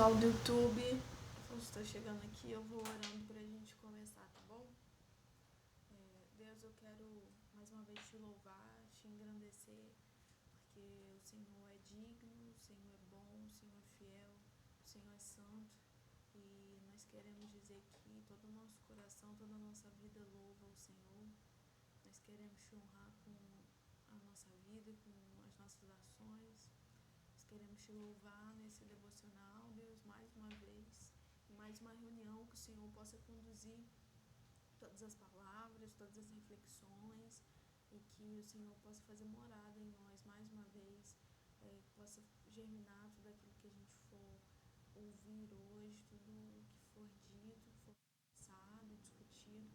pessoal do YouTube. Você está chegando aqui, eu vou orando para a gente começar, tá bom? Deus, eu quero mais uma vez te louvar, te engrandecer, porque o Senhor é digno, o Senhor é bom, o Senhor é fiel, o Senhor é santo. E nós queremos dizer que todo o nosso coração, toda a nossa vida louva o Senhor. Nós queremos te honrar com a nossa vida, com as nossas ações. Nós queremos te louvar nesse devocional, Deus, mais uma vez, em mais uma reunião, que o Senhor possa conduzir todas as palavras, todas as reflexões, e que o Senhor possa fazer morada em nós mais uma vez, possa germinar tudo aquilo que a gente for ouvir hoje, tudo o que for dito, que for pensado, discutido,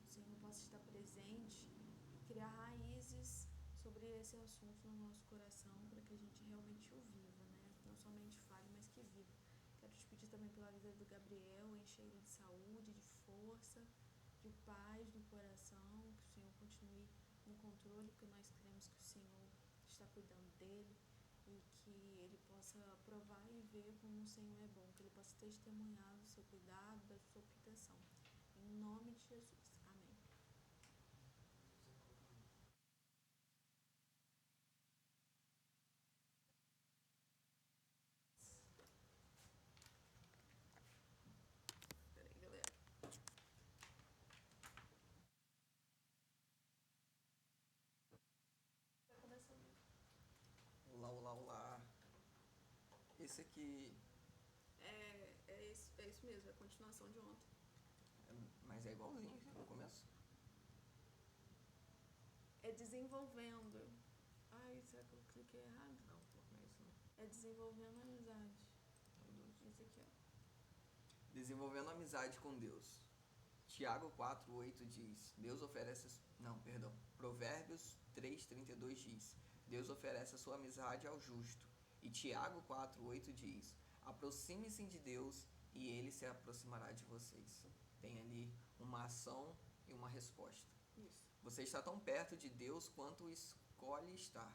o Senhor possa estar presente e criar raízes sobre esse assunto no nosso coração, para que a gente realmente o viva, né? Não somente fale, mas que viva. Quero te pedir também pela vida do Gabriel, encher ele de saúde, de força, de paz no coração, que o Senhor continue no controle, porque nós cremos que o Senhor está cuidando dele, e que ele possa provar e ver como o Senhor é bom, que ele possa testemunhar do seu cuidado, da sua proteção. Em nome de Jesus. Amém. Peraí, galera. Vai começar mesmo. Olá, olá, olá. Esse aqui. É isso mesmo, é a continuação de ontem. Mas é igualzinho no começo? É desenvolvendo. Ai, será que eu cliquei errado? Não é isso não. É desenvolvendo a amizade. Esse aqui, ó. Desenvolvendo amizade com Deus. Tiago 4:8 diz: Deus oferece. Não, perdão. Provérbios 3:32 diz: Deus oferece a sua amizade ao justo. E Tiago 4:8 diz: Aproxime-se de Deus e ele se aproximará de vocês. Tem ali uma ação e uma resposta. Isso. Você está tão perto de Deus quanto escolhe estar.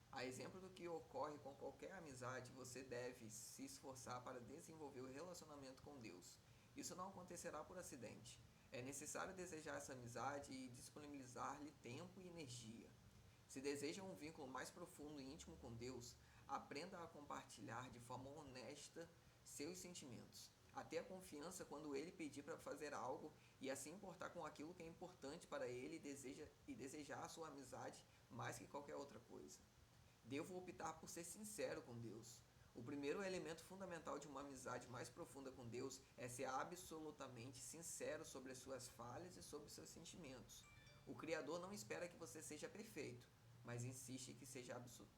A exemplo do que ocorre com qualquer amizade, você deve se esforçar para desenvolver o relacionamento com Deus. Isso não acontecerá por acidente. É necessário desejar essa amizade e disponibilizar-lhe tempo e energia. Se deseja um vínculo mais profundo e íntimo com Deus, aprenda a compartilhar de forma honesta seus sentimentos. Até a confiança quando ele pedir para fazer algo e assim importar com aquilo que é importante para ele e desejar a sua amizade mais que qualquer outra coisa. Devo optar por ser sincero com Deus. O primeiro elemento fundamental de uma amizade mais profunda com Deus é ser absolutamente sincero sobre as suas falhas e sobre os seus sentimentos. O Criador não espera que você seja perfeito, mas insiste que seja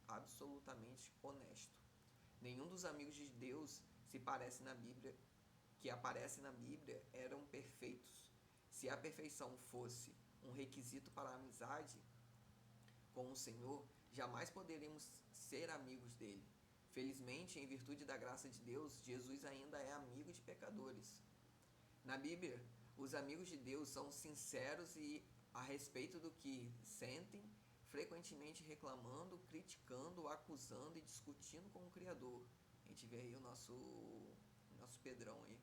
absolutamente honesto. Nenhum dos amigos de Deus que aparece na Bíblia eram perfeitos. Se a perfeição fosse um requisito para a amizade com o Senhor, jamais poderíamos ser amigos dele. Felizmente, em virtude da graça de Deus, Jesus ainda é amigo de pecadores. Na Bíblia, os amigos de Deus são sinceros e a respeito do que sentem, frequentemente reclamando, criticando, acusando e discutindo com o Criador. A gente vê aí o nosso Pedrão aí.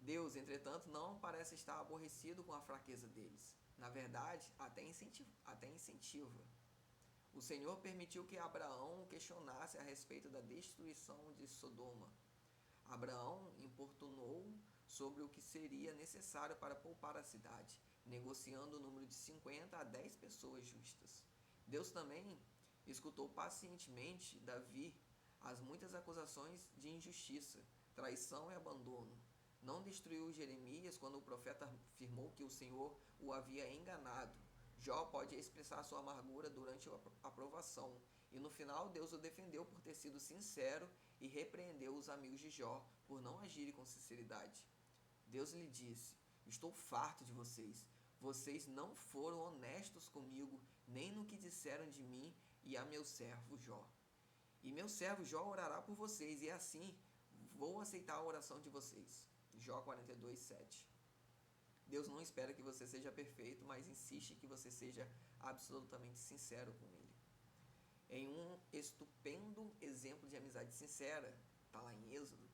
Deus, entretanto, não parece estar aborrecido com a fraqueza deles. Na verdade, até incentiva. O Senhor permitiu que Abraão questionasse a respeito da destruição de Sodoma. Abraão importunou sobre o que seria necessário para poupar a cidade, negociando o número de 50 a 10 pessoas justas. Deus também escutou pacientemente Davi as muitas acusações de injustiça, traição e abandono. Não destruiu Jeremias quando o profeta afirmou que o Senhor o havia enganado. Jó pode expressar sua amargura durante a provação, e no final Deus o defendeu por ter sido sincero e repreendeu os amigos de Jó por não agirem com sinceridade. Deus lhe disse: Estou farto de vocês. Vocês não foram honestos comigo, nem no que disseram de mim e a meu servo Jó. E meu servo Jó orará por vocês, e assim vou aceitar a oração de vocês. Jó 42:7. Deus não espera que você seja perfeito, mas insiste que você seja absolutamente sincero com Ele. Em um estupendo exemplo de amizade sincera, está lá em Êxodo,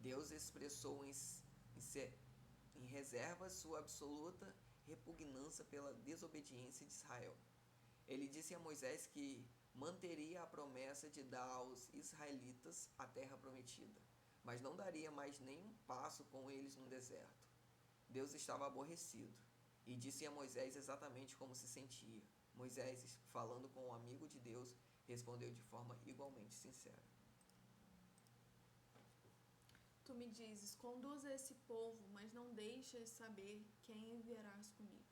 Deus expressou em reserva sua absoluta repugnância pela desobediência de Israel. Ele disse a Moisés que manteria a promessa de dar aos israelitas a terra prometida, mas não daria mais nenhum passo com eles no deserto. Deus estava aborrecido e disse a Moisés exatamente como se sentia. Moisés, falando com um amigo de Deus, respondeu de forma igualmente sincera. Tu me dizes, conduza esse povo, mas não deixes saber quem enviarás comigo.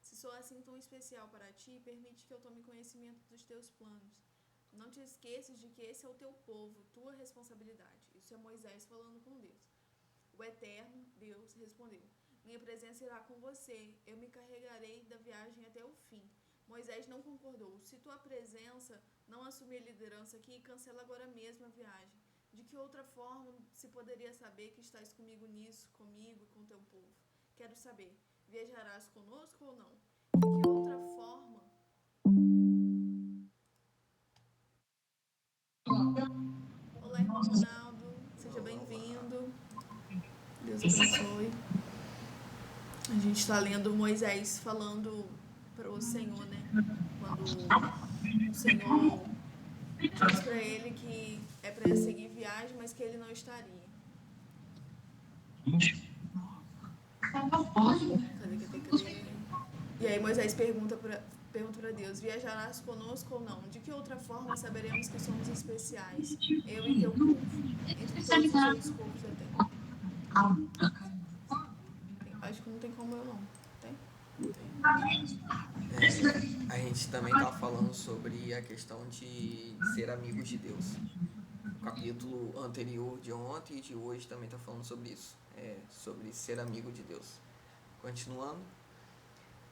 Se sou assim tão especial para ti, permite que eu tome conhecimento dos teus planos. Não te esqueças de que esse é o teu povo, tua responsabilidade. Isso é Moisés falando com Deus. O Eterno, Deus, respondeu, minha presença irá com você, eu me carregarei da viagem até o fim. Moisés não concordou. Se tua presença não assumir liderança aqui, cancela agora mesmo a viagem. De que outra forma se poderia saber que estás comigo nisso, comigo e com teu povo? Quero saber, viajarás conosco ou não? De que outra forma? Olá, irmão Ronaldo, seja bem-vindo. Deus abençoe. A gente está lendo Moisés falando para o Senhor, né? Quando o Senhor diz para ele que é para ele seguir viagem, mas que ele não estaria. Cadê? E aí Moisés pergunta para Deus, viajarás conosco ou não? De que outra forma saberemos que somos especiais, eu e teu povo, entre todos os outros povos da terra? Acho que não tem como eu não. Tem? A gente também está falando sobre a questão de ser amigos de Deus. O capítulo anterior de ontem e de hoje também está falando sobre isso, sobre ser amigo de Deus. Continuando.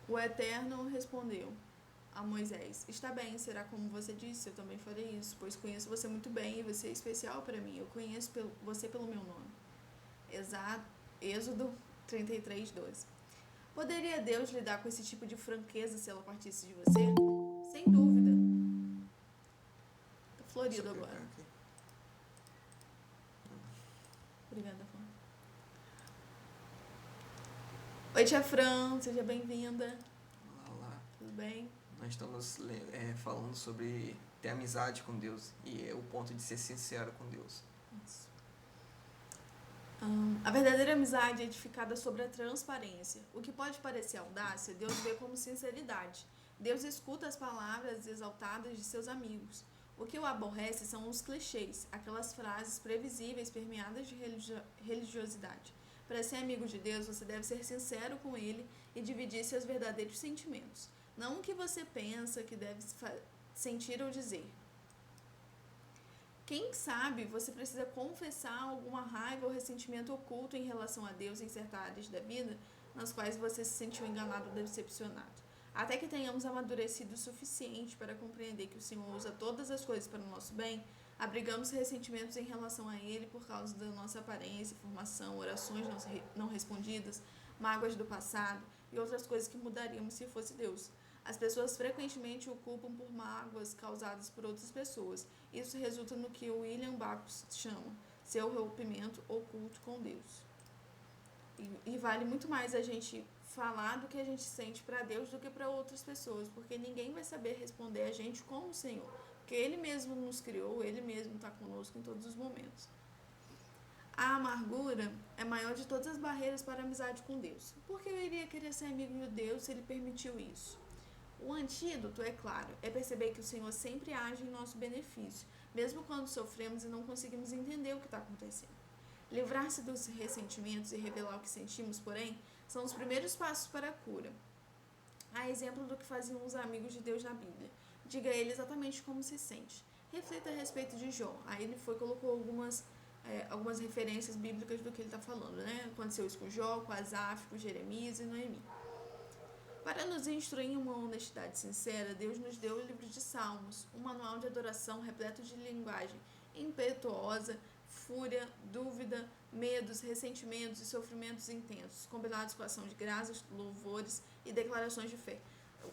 O Eterno respondeu a Moisés, está bem, será como você disse, eu também farei isso, pois conheço você muito bem e você é especial para mim, eu conheço você pelo meu nome. Êxodo 33:12. Poderia Deus lidar com esse tipo de franqueza se ela partisse de você? Sem dúvida. Tá florido agora. Obrigada, Fran. Oi, tia Fran, seja bem-vinda. Olá. Tudo bem? Nós estamos falando sobre ter amizade com Deus e é o ponto de ser sincero com Deus. Isso. A verdadeira amizade é edificada sobre a transparência. O que pode parecer audácia, Deus vê como sinceridade. Deus escuta as palavras exaltadas de seus amigos. O que o aborrece são os clichês, aquelas frases previsíveis permeadas de religiosidade. Para ser amigo de Deus, você deve ser sincero com Ele e dividir seus verdadeiros sentimentos. Não o que você pensa que deve sentir ou dizer. Quem sabe você precisa confessar alguma raiva ou ressentimento oculto em relação a Deus em certas áreas da vida nas quais você se sentiu enganado ou decepcionado. Até que tenhamos amadurecido o suficiente para compreender que o Senhor usa todas as coisas para o nosso bem, abrigamos ressentimentos em relação a Ele por causa da nossa aparência, formação, orações não respondidas, mágoas do passado e outras coisas que mudaríamos se fosse Deus. As pessoas frequentemente o culpam por mágoas causadas por outras pessoas. Isso resulta no que o William Backus chama seu rompimento oculto com Deus. E vale muito mais a gente falar do que a gente sente para Deus do que para outras pessoas, porque ninguém vai saber responder a gente como o Senhor, porque Ele mesmo nos criou, Ele mesmo está conosco em todos os momentos. A amargura é a maior de todas as barreiras para a amizade com Deus. Por que eu iria querer ser amigo de Deus se Ele permitiu isso? O antídoto, é claro, é perceber que o Senhor sempre age em nosso benefício, mesmo quando sofremos e não conseguimos entender o que está acontecendo. Livrar-se dos ressentimentos e revelar o que sentimos, porém, são os primeiros passos para a cura. Há exemplo do que faziam os amigos de Deus na Bíblia. Diga a ele exatamente como se sente. Reflita a respeito de Jó. Aí ele colocou algumas referências bíblicas do que ele está falando, né? Aconteceu isso com Jó, com Asaf, com Jeremias e Noemi. Para nos instruir em uma honestidade sincera, Deus nos deu o livro de Salmos, um manual de adoração repleto de linguagem impetuosa, fúria, dúvida, medos, ressentimentos e sofrimentos intensos, combinados com ação de graças, louvores e declarações de fé.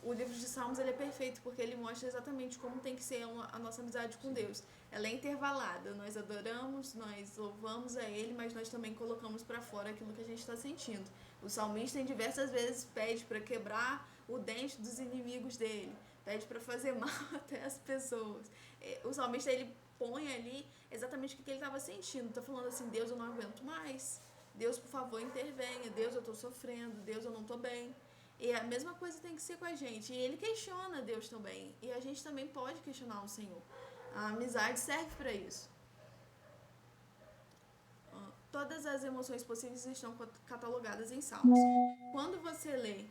O livro de Salmos ele é perfeito porque ele mostra exatamente como tem que ser a nossa amizade com Deus. Ela é intervalada, nós adoramos, nós louvamos a Ele, mas nós também colocamos para fora aquilo que a gente está sentindo. O salmista em diversas vezes pede para quebrar o dente dos inimigos dele, pede para fazer mal até as pessoas. O salmista ele põe ali exatamente o que ele estava sentindo, está falando assim: Deus, eu não aguento mais, Deus, por favor, intervenha, Deus, eu estou sofrendo, Deus, eu não estou bem. E a mesma coisa tem que ser com a gente. E ele questiona Deus também. E a gente também pode questionar o Senhor. A amizade serve para isso. Todas as emoções possíveis estão catalogadas em Salmos. Quando você lê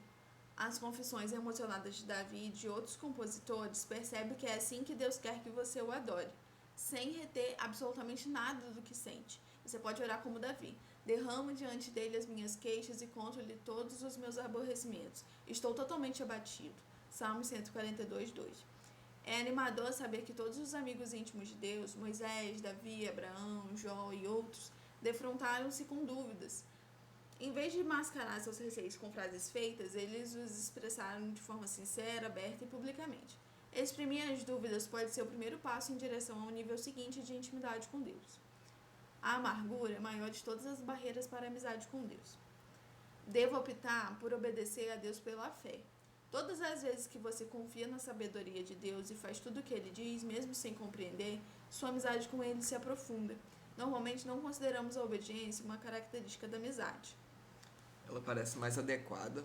as confissões emocionadas de Davi e de outros compositores, percebe que é assim que Deus quer que você o adore, sem reter absolutamente nada do que sente. Você pode orar como Davi: derramo diante dele as minhas queixas e conto-lhe todos os meus aborrecimentos. Estou totalmente abatido. Salmo 142, 2. É animador saber que todos os amigos íntimos de Deus, Moisés, Davi, Abraão, Jó e outros, defrontaram-se com dúvidas. Em vez de mascarar seus receios com frases feitas, eles os expressaram de forma sincera, aberta e publicamente. Exprimir as dúvidas pode ser o primeiro passo em direção ao nível seguinte de intimidade com Deus. A amargura é a maior de todas as barreiras para a amizade com Deus. Devo optar por obedecer a Deus pela fé. Todas as vezes que você confia na sabedoria de Deus e faz tudo o que Ele diz, mesmo sem compreender, sua amizade com Ele se aprofunda. Normalmente não consideramos a obediência uma característica da amizade. Ela parece mais adequada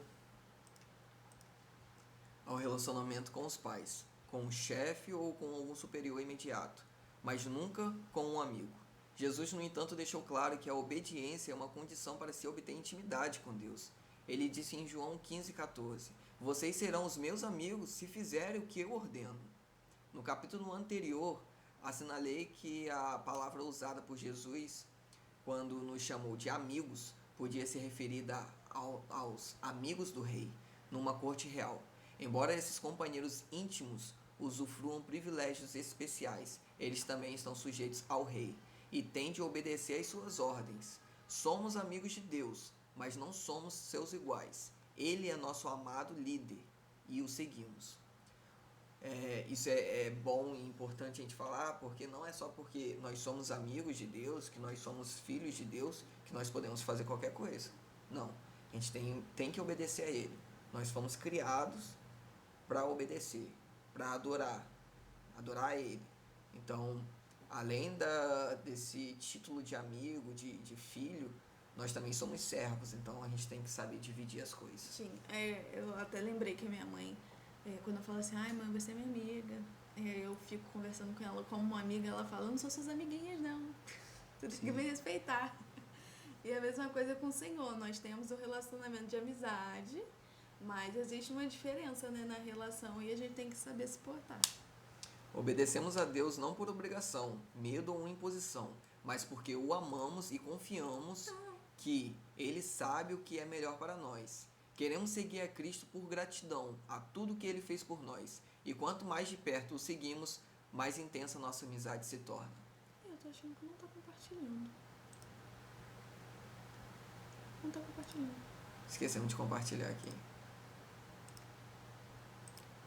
ao relacionamento com os pais, com o chefe ou com algum superior imediato, mas nunca com um amigo. Jesus, no entanto, deixou claro que a obediência é uma condição para se obter intimidade com Deus. Ele disse em João 15,14: vocês serão os meus amigos se fizerem o que eu ordeno. No capítulo anterior, assinalei que a palavra usada por Jesus, quando nos chamou de amigos, podia ser referida aos amigos do rei, numa corte real. Embora esses companheiros íntimos usufruam privilégios especiais, eles também estão sujeitos ao rei e têm de obedecer às suas ordens. Somos amigos de Deus, mas não somos seus iguais. Ele é nosso amado líder e o seguimos. Isso é bom e importante a gente falar, porque não é só porque nós somos amigos de Deus, que nós somos filhos de Deus, que nós podemos fazer qualquer coisa. Não, a gente tem que obedecer a Ele. Nós fomos criados para obedecer, para adorar a Ele. Então, além desse título de amigo, de filho, nós também somos servos, então a gente tem que saber dividir as coisas. Sim, eu até lembrei que a minha mãe, quando eu falo assim: ai mãe, você é minha amiga, eu fico conversando com ela como uma amiga, ela fala: eu não sou suas amiguinhas não, você tem que me respeitar. E a mesma coisa com o Senhor, nós temos um relacionamento de amizade, mas existe uma diferença, né, na relação, e a gente tem que saber se portar. Obedecemos a Deus não por obrigação, medo ou imposição, mas porque o amamos e confiamos que Ele sabe o que é melhor para nós. Queremos seguir a Cristo por gratidão a tudo que Ele fez por nós. E quanto mais de perto o seguimos, mais intensa a nossa amizade se torna. Eu tô achando que não tá compartilhando. Não tá compartilhando. Esquecemos de compartilhar aqui.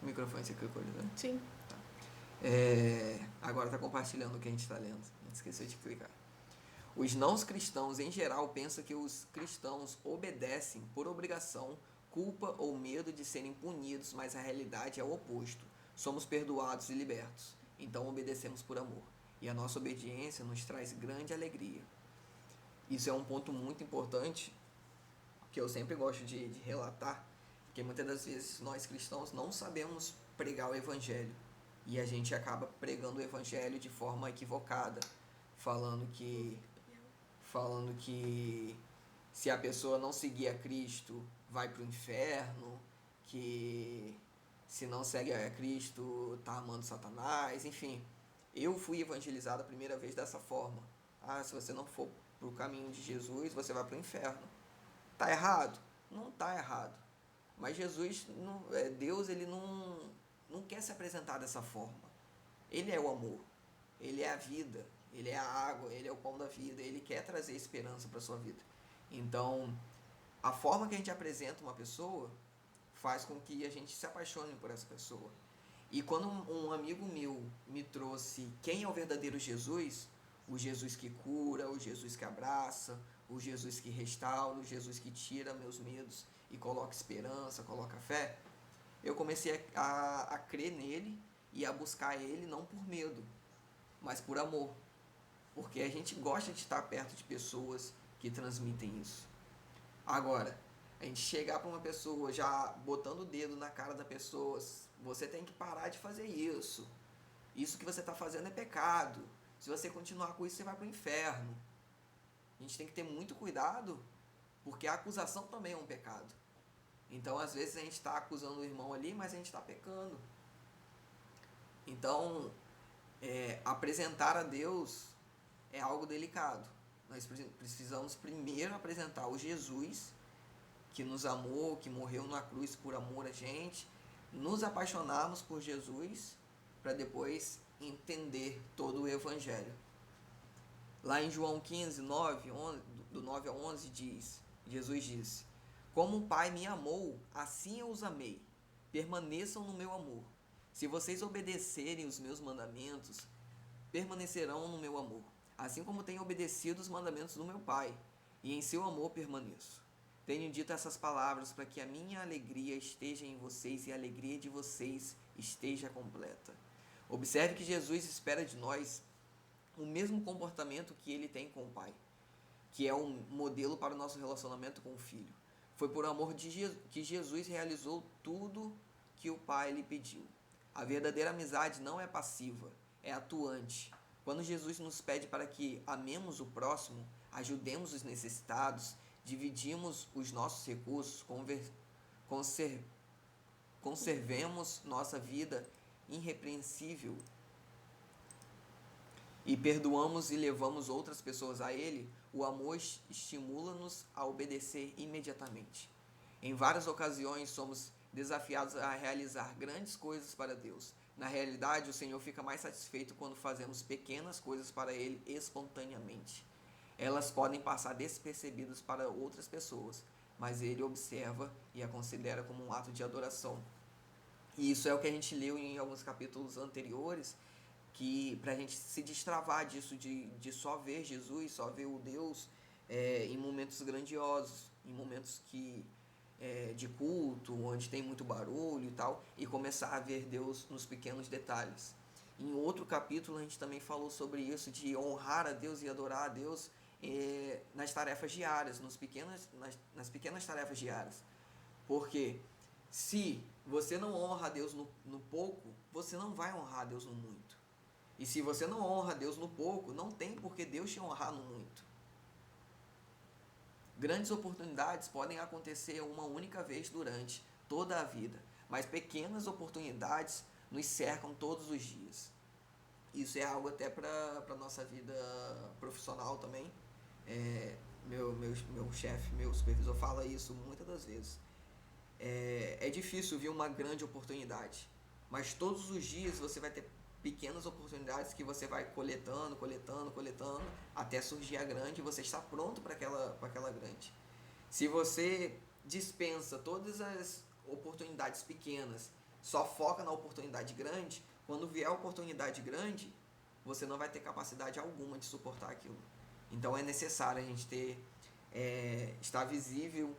O microfone você clicou, né? Sim. Tá. Agora está compartilhando o que a gente está lendo. A gente esqueceu de clicar. Os não cristãos, em geral, pensam que os cristãos obedecem por obrigação, culpa ou medo de serem punidos, mas a realidade é o oposto. Somos perdoados e libertos, então obedecemos por amor. E a nossa obediência nos traz grande alegria. Isso é um ponto muito importante, que eu sempre gosto de relatar, porque muitas das vezes nós cristãos não sabemos pregar o evangelho. E a gente acaba pregando o evangelho de forma equivocada, falando que se a pessoa não seguir a Cristo vai para o inferno, que se não segue a Cristo está amando Satanás, enfim. Eu fui evangelizado a primeira vez dessa forma. Se você não for para o caminho de Jesus, você vai para o inferno. Tá errado? Não tá errado. Mas Jesus, Deus, ele não quer se apresentar dessa forma. Ele é o amor, Ele é a vida, Ele é a água, Ele é o pão da vida, Ele quer trazer esperança para a sua vida. Então, a forma que a gente apresenta uma pessoa faz com que a gente se apaixone por essa pessoa. E quando um amigo meu me trouxe quem é o verdadeiro Jesus, o Jesus que cura, o Jesus que abraça, o Jesus que restaura, o Jesus que tira meus medos e coloca esperança, coloca fé, eu comecei a crer nele e a buscar ele não por medo, mas por amor. Porque a gente gosta de estar perto de pessoas que transmitem isso. Agora, a gente chegar para uma pessoa já botando o dedo na cara da pessoa, você tem que parar de fazer isso. Isso que você está fazendo é pecado. Se você continuar com isso, você vai para o inferno. A gente tem que ter muito cuidado, porque a acusação também é um pecado. Então, às vezes, a gente está acusando o irmão ali, mas a gente está pecando. Então, apresentar a Deus é algo delicado. Nós precisamos primeiro apresentar o Jesus que nos amou, que morreu na cruz por amor a gente, nos apaixonarmos por Jesus, para depois entender todo o Evangelho. Lá em João 15, 9, 11, do 9 a 11, Jesus disse: como o Pai me amou, assim eu os amei. Permaneçam no meu amor. Se vocês obedecerem os meus mandamentos, permanecerão no meu amor, assim como tenho obedecido os mandamentos do meu Pai, e em seu amor permaneço. Tenho dito essas palavras para que a minha alegria esteja em vocês e a alegria de vocês esteja completa. Observe que Jesus espera de nós o mesmo comportamento que ele tem com o Pai, que é um modelo para o nosso relacionamento com o Filho. Foi por amor que Jesus realizou tudo que o Pai lhe pediu. A verdadeira amizade não é passiva, é atuante. Quando Jesus nos pede para que amemos o próximo, ajudemos os necessitados, dividimos os nossos recursos, conservemos nossa vida irrepreensível e perdoamos e levamos outras pessoas a Ele, o amor estimula-nos a obedecer imediatamente. Em várias ocasiões somos desafiados a realizar grandes coisas para Deus. Na realidade, o Senhor fica mais satisfeito quando fazemos pequenas coisas para Ele espontaneamente. Elas podem passar despercebidas para outras pessoas, mas Ele observa e a considera como um ato de adoração. E isso é o que a gente leu em alguns capítulos anteriores, que para a gente se destravar disso, de só ver Jesus, só ver o Deus em momentos grandiosos, em momentos de culto, onde tem muito barulho e tal, e começar a ver Deus nos pequenos detalhes. Em outro capítulo a gente também falou sobre isso, de honrar a Deus e adorar a Deus nas tarefas diárias, nas pequenas tarefas diárias. Porque se você não honra a Deus no pouco, você não vai honrar a Deus no muito. E se você não honra a Deus no pouco, não tem por que Deus te honrar no muito. Grandes oportunidades podem acontecer uma única vez durante toda a vida, mas pequenas oportunidades nos cercam todos os dias. Isso é algo até para a nossa vida profissional também. Meu chefe, meu supervisor fala isso muitas das vezes. É difícil ver uma grande oportunidade, mas todos os dias você vai ter pequenas oportunidades que você vai coletando, até surgir a grande e você está pronto para aquela grande. Se você dispensa todas as oportunidades pequenas, só foca na oportunidade grande, quando vier a oportunidade grande, você não vai ter capacidade alguma de suportar aquilo. Então é necessário a gente estar visível,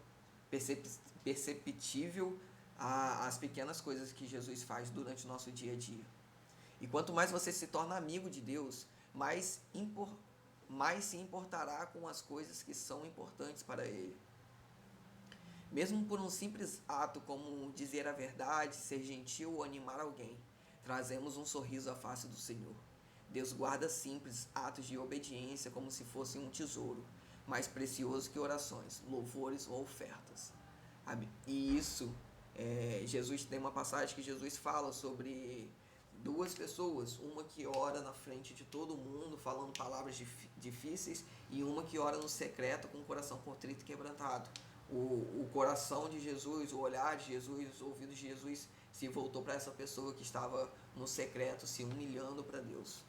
perceptível às pequenas coisas que Jesus faz durante o nosso dia a dia. E quanto mais você se torna amigo de Deus, mais se importará com as coisas que são importantes para Ele. Mesmo por um simples ato como dizer a verdade, ser gentil ou animar alguém, trazemos um sorriso à face do Senhor. Deus guarda simples atos de obediência como se fosse um tesouro, mais precioso que orações, louvores ou ofertas. E isso, Jesus tem uma passagem que Jesus fala sobre duas pessoas, uma que ora na frente de todo mundo, falando palavras difíceis, e uma que ora no secreto com o coração contrito e quebrantado. O coração de Jesus, o olhar de Jesus, os ouvidos de Jesus se voltou para essa pessoa que estava no secreto, se humilhando para Deus.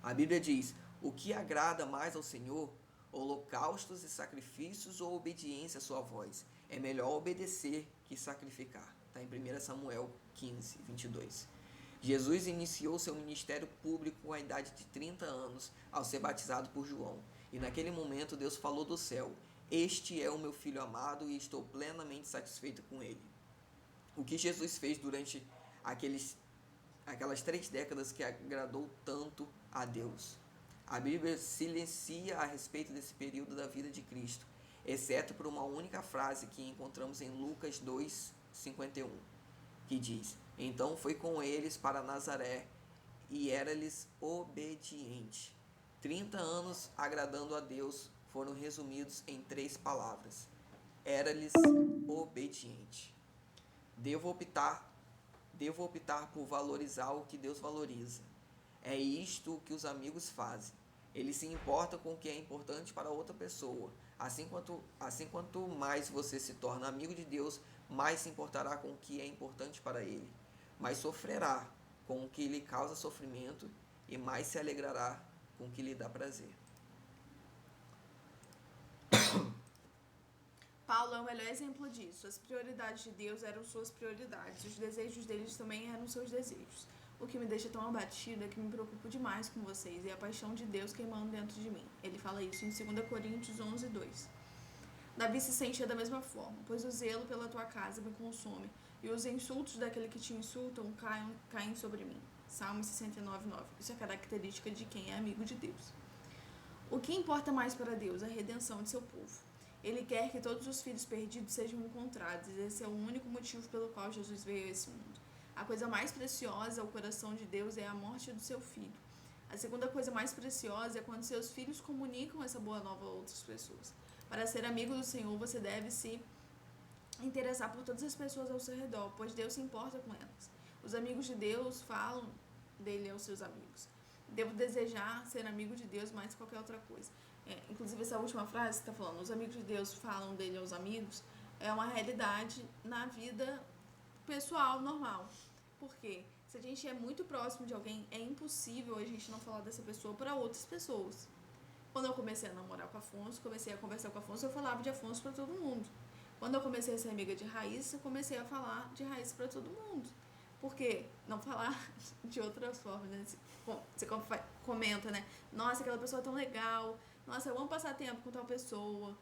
A Bíblia diz: o que agrada mais ao Senhor, holocaustos e sacrifícios ou obediência à sua voz? É melhor obedecer que sacrificar. Está em 1 Samuel 15, 22. Jesus iniciou seu ministério público com a idade de 30 anos, ao ser batizado por João. E naquele momento Deus falou do céu: "Este é o meu filho amado e estou plenamente satisfeito com ele." O que Jesus fez durante aquelas 3 décadas que agradou tanto a Deus. A Bíblia silencia a respeito desse período da vida de Cristo, exceto por uma única frase que encontramos em Lucas 2:51, que diz: "Então foi com eles para Nazaré e era-lhes obediente." 30 anos agradando a Deus foram resumidos em 3 palavras: era-lhes obediente. Devo optar por valorizar o que Deus valoriza. É isto que os amigos fazem. Eles se importam com o que é importante para outra pessoa. Assim quanto mais você se torna amigo de Deus, mais se importará com o que é importante para Ele. Mais sofrerá com o que lhe causa sofrimento e mais se alegrará com o que lhe dá prazer. Paulo é o melhor exemplo disso. As prioridades de Deus eram suas prioridades. Os desejos deles também eram seus desejos. O que me deixa tão abatida é que me preocupo demais com vocês e a paixão de Deus queimando dentro de mim. Ele fala isso em 2 Coríntios 11:2. Davi se sentia da mesma forma, pois o zelo pela tua casa me consome e os insultos daquele que te insultam caem sobre mim. Salmo 69:9. Isso é característica de quem é amigo de Deus. O que importa mais para Deus? A redenção de seu povo. Ele quer que todos os filhos perdidos sejam encontrados. Esse é o único motivo pelo qual Jesus veio a esse mundo. A coisa mais preciosa ao coração de Deus é a morte do seu filho. A segunda coisa mais preciosa é quando seus filhos comunicam essa boa nova a outras pessoas. Para ser amigo do Senhor, você deve se interessar por todas as pessoas ao seu redor, pois Deus se importa com elas. Os amigos de Deus falam dele aos seus amigos. Devo desejar ser amigo de Deus mais que qualquer outra coisa. Inclusive, essa última frase que está falando, os amigos de Deus falam dele aos amigos, é uma realidade na vida pessoal, normal. Por quê? Se a gente é muito próximo de alguém, é impossível a gente não falar dessa pessoa para outras pessoas. Quando eu comecei a namorar com o Afonso, comecei a conversar com o Afonso, eu falava de Afonso para todo mundo. Quando eu comecei a ser amiga de Raíssa, comecei a falar de Raíssa para todo mundo. Por quê? Não falar de outras formas, né? Você comenta, né? Nossa, aquela pessoa é tão legal. Nossa, eu amo passar tempo com tal pessoa.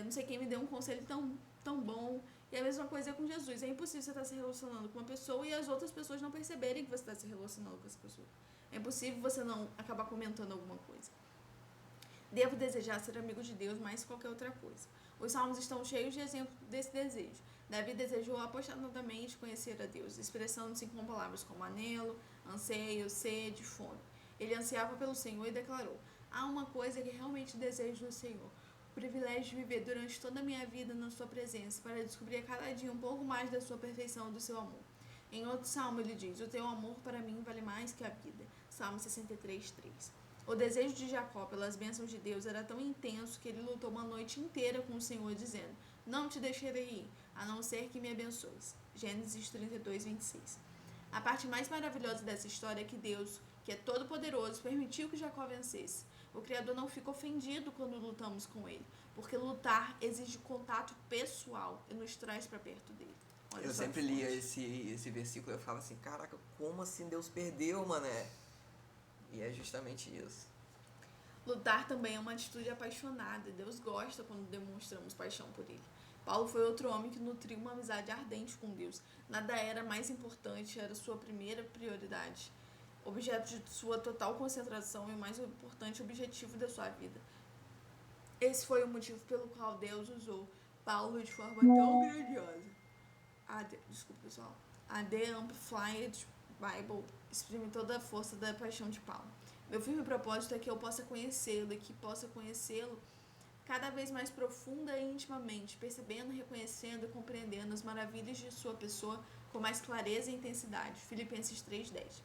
Não sei quem me deu um conselho tão bom. E a mesma coisa é com Jesus. É impossível você estar se relacionando com uma pessoa e as outras pessoas não perceberem que você está se relacionando com essa pessoa. É impossível você não acabar comentando alguma coisa. Devo desejar ser amigo de Deus mais que qualquer outra coisa. Os salmos estão cheios de exemplos desse desejo. Davi desejou apaixonadamente conhecer a Deus, expressando-se com palavras como anelo, anseio, sede, fome. Ele ansiava pelo Senhor e declarou: há uma coisa que realmente desejo do Senhor, o privilégio de viver durante toda a minha vida na sua presença, para descobrir a cada dia um pouco mais da sua perfeição e do seu amor. Em outro salmo ele diz: o teu amor para mim vale mais que a vida. Salmo 63:3. O desejo de Jacó pelas bênçãos de Deus era tão intenso que ele lutou uma noite inteira com o Senhor, dizendo: não te deixarei ir, a não ser que me abençoes. Gênesis 32:26. A parte mais maravilhosa dessa história é que Deus, que é todo poderoso, permitiu que Jacó vencesse. O Criador não fica ofendido quando lutamos com ele, porque lutar exige contato pessoal e nos traz para perto dele. Olha, eu sempre lia esse versículo e eu falava assim: caraca, como assim Deus perdeu, mané? E é justamente isso. Lutar também é uma atitude apaixonada. Deus gosta quando demonstramos paixão por ele. Paulo foi outro homem que nutriu uma amizade ardente com Deus. Nada era mais importante, era sua primeira prioridade, objeto de sua total concentração e o mais importante objetivo da sua vida. Esse foi o motivo pelo qual Deus usou Paulo de forma tão grandiosa. Desculpa, pessoal. A The Amplified Bible exprime toda a força da paixão de Paulo. Meu firme propósito é que eu possa conhecê-lo e que possa conhecê-lo cada vez mais profunda e intimamente, percebendo, reconhecendo e compreendendo as maravilhas de sua pessoa com mais clareza e intensidade. Filipenses 3:10.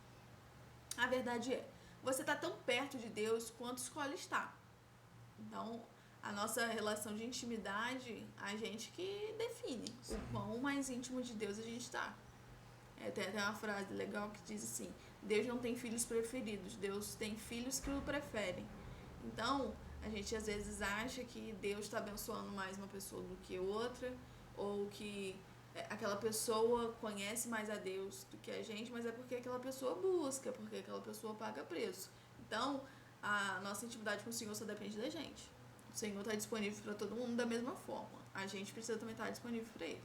A verdade é, você está tão perto de Deus quanto escolhe estar. Então, a nossa relação de intimidade, a gente que define. Sim. O quão mais íntimo de Deus a gente está. Tem até uma frase legal que diz assim: Deus não tem filhos preferidos, Deus tem filhos que o preferem. Então, a gente às vezes acha que Deus está abençoando mais uma pessoa do que outra, ou que aquela pessoa conhece mais a Deus do que a gente, mas é porque aquela pessoa busca, porque aquela pessoa paga preço. Então, a nossa intimidade com o Senhor só depende da gente. O Senhor está disponível para todo mundo da mesma forma. A gente precisa também estar disponível para Ele.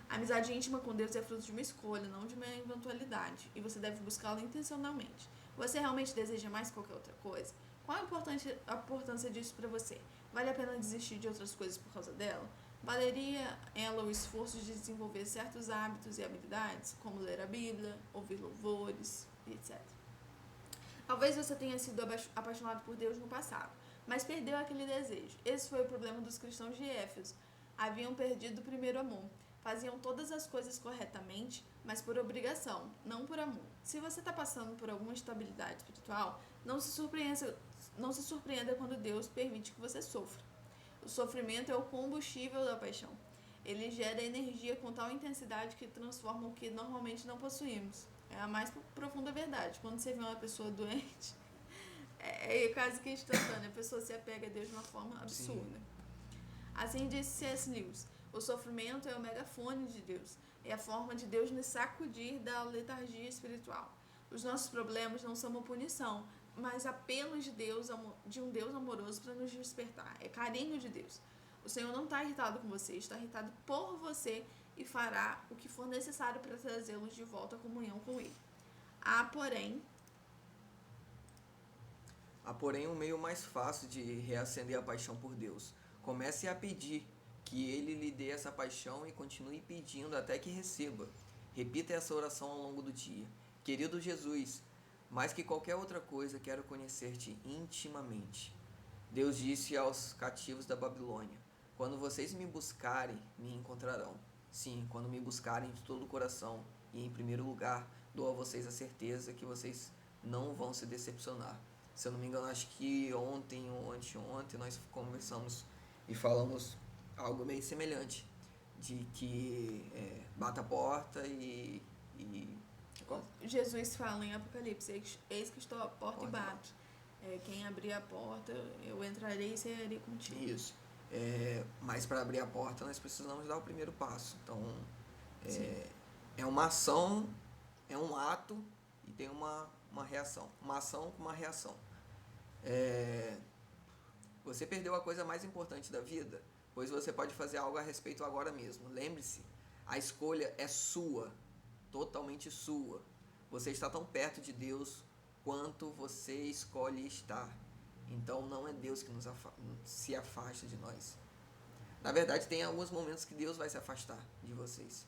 A amizade íntima com Deus é fruto de uma escolha, não de uma eventualidade. E você deve buscá-la intencionalmente. Você realmente deseja mais que qualquer outra coisa? Qual a importância disso para você? Vale a pena desistir de outras coisas por causa dela? Valeria ela o esforço de desenvolver certos hábitos e habilidades, como ler a Bíblia, ouvir louvores, etc. Talvez você tenha sido apaixonado por Deus no passado, mas perdeu aquele desejo. Esse foi o problema dos cristãos de Éfeso. Haviam perdido o primeiro amor. Faziam todas as coisas corretamente, mas por obrigação, não por amor. Se você está passando por alguma instabilidade espiritual, não se surpreenda quando Deus permite que você sofra. O sofrimento é o combustível da paixão. Ele gera energia com tal intensidade que transforma o que normalmente não possuímos. É a mais profunda verdade. Quando você vê uma pessoa doente, é quase que instantâneo. A pessoa se apega a Deus de uma forma absurda. Sim. Assim disse C.S. Lewis, o sofrimento é o megafone de Deus. É a forma de Deus nos sacudir da letargia espiritual. Os nossos problemas não são uma punição, mas apelos de um Deus amoroso para nos despertar. É carinho de Deus. O Senhor não está irritado com você, está irritado por você e fará o que for necessário para trazê-los de volta à comunhão com Ele. Há, porém, um meio mais fácil de reacender a paixão por Deus. Comece a pedir que Ele lhe dê essa paixão e continue pedindo até que receba. Repita essa oração ao longo do dia. Querido Jesus, mais que qualquer outra coisa, quero conhecer-te intimamente. Deus disse aos cativos da Babilônia, quando vocês me buscarem, me encontrarão. Sim, quando me buscarem de todo o coração. E em primeiro lugar, dou a vocês a certeza que vocês não vão se decepcionar. Se eu não me engano, acho que ontem ou anteontem nós conversamos e falamos algo meio semelhante. De que bata a porta e Jesus fala em Apocalipse, eis que estou à porta e bato. Quem abrir a porta, eu entrarei e cearei contigo. Isso. Mas para abrir a porta nós precisamos dar o primeiro passo. Então, é uma ação, é um ato e tem uma reação. Uma ação com uma reação. Você perdeu a coisa mais importante da vida, pois você pode fazer algo a respeito agora mesmo. Lembre-se, a escolha é sua, totalmente sua. Você está tão perto de Deus quanto você escolhe estar. Então não é Deus que se afasta de nós. Na verdade, tem alguns momentos que Deus vai se afastar de vocês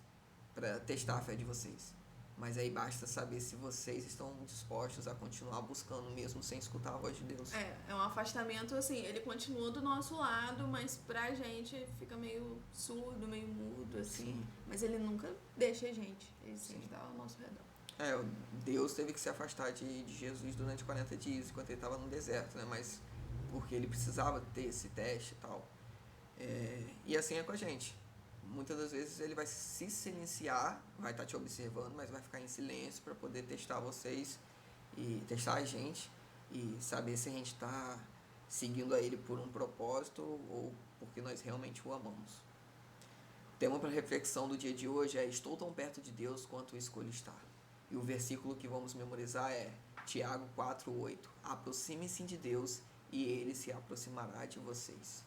para testar a fé de vocês. Mas aí basta saber se vocês estão dispostos a continuar buscando mesmo sem escutar a voz de Deus. É um afastamento assim, ele continua do nosso lado, mas pra gente fica meio surdo, meio mudo, assim. Sim. Mas ele nunca deixa a gente, ele sempre está ao nosso redor. Deus teve que se afastar de Jesus durante 40 dias, enquanto ele estava no deserto, né? Mas porque ele precisava ter esse teste e tal. E assim é com a gente. Muitas das vezes ele vai se silenciar, vai estar te observando, mas vai ficar em silêncio para poder testar vocês e testar a gente e saber se a gente está seguindo a ele por um propósito ou porque nós realmente o amamos. O tema para reflexão do dia de hoje é: estou tão perto de Deus quanto escolho estar. E o versículo que vamos memorizar é Tiago 4:8. Aproxime-se de Deus e ele se aproximará de vocês.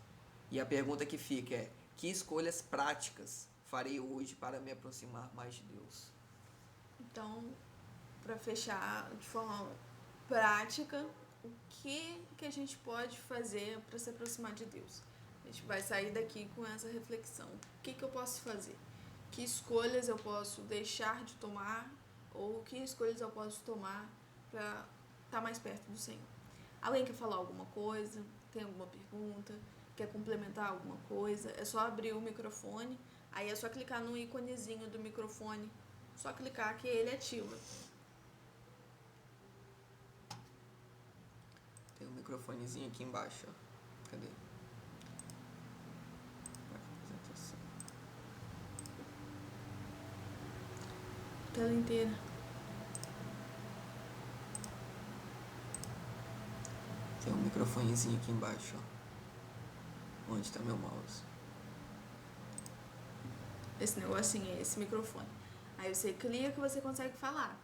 E a pergunta que fica é: que escolhas práticas farei hoje para me aproximar mais de Deus? Então, para fechar de forma prática, o que a gente pode fazer para se aproximar de Deus? A gente vai sair daqui com essa reflexão. O que eu posso fazer? Que escolhas eu posso deixar de tomar? Ou que escolhas eu posso tomar para estar mais perto do Senhor? Alguém quer falar alguma coisa? Tem alguma pergunta? Quer complementar alguma coisa? É só abrir o microfone, aí é só clicar no íconezinho do microfone, só clicar que ele ativa. Tem um microfonezinho aqui embaixo, ó. Cadê? Apresentação. Tela inteira. Tem um microfonezinho aqui embaixo, ó. Onde está meu mouse? esse negocinho, esse microfone. Aí você clica e você consegue falar.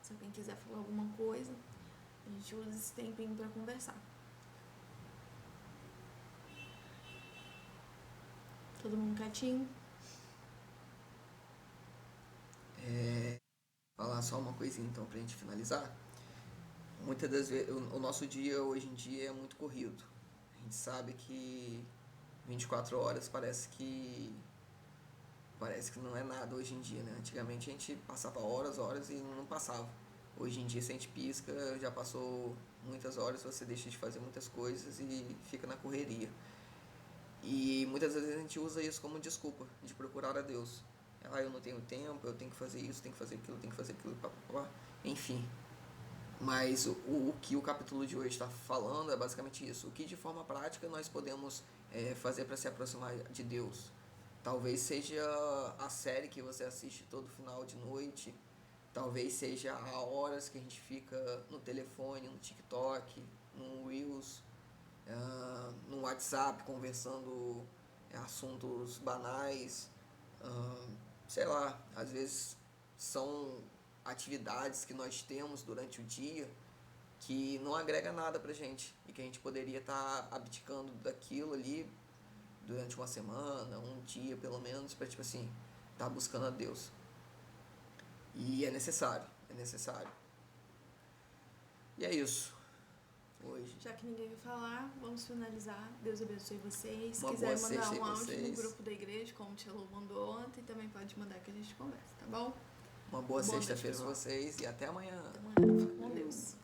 Se alguém quiser falar alguma coisa, a gente usa esse tempinho pra conversar. Todo mundo quietinho? Falar só uma coisinha então pra gente finalizar. Muitas das vezes, o nosso dia hoje em dia é muito corrido. A gente sabe que 24 horas parece que não é nada hoje em dia, né? Antigamente a gente passava horas e não passava. Hoje em dia, se a gente pisca, já passou muitas horas, você deixa de fazer muitas coisas e fica na correria. E muitas vezes a gente usa isso como desculpa de procurar a Deus. Ah, eu não tenho tempo, eu tenho que fazer isso, tenho que fazer aquilo, tenho que fazer aquilo, papapá. Enfim. Mas o que o capítulo de hoje está falando é basicamente isso. O que de forma prática nós podemos fazer para se aproximar de Deus? Talvez seja a série que você assiste todo final de noite. Talvez seja a horas que a gente fica no telefone, no TikTok, no Reels, no WhatsApp conversando assuntos banais. Sei lá, às vezes são atividades que nós temos durante o dia que não agrega nada pra gente e que a gente poderia estar abdicando daquilo ali durante uma semana, um dia pelo menos, pra tipo assim, estar buscando a Deus. E é necessário, é necessário. E é isso. Hoje. Já que ninguém vai falar, vamos finalizar. Deus abençoe vocês. Se Uma quiser boa mandar sexta um aí áudio no vocês. grupo da igreja, como o Tchelo mandou ontem, também pode mandar que a gente conversa, tá bom? Uma boa Boa noite, sexta-feira pra pessoal. vocês e até amanhã. Até amanhã. Fica com Deus.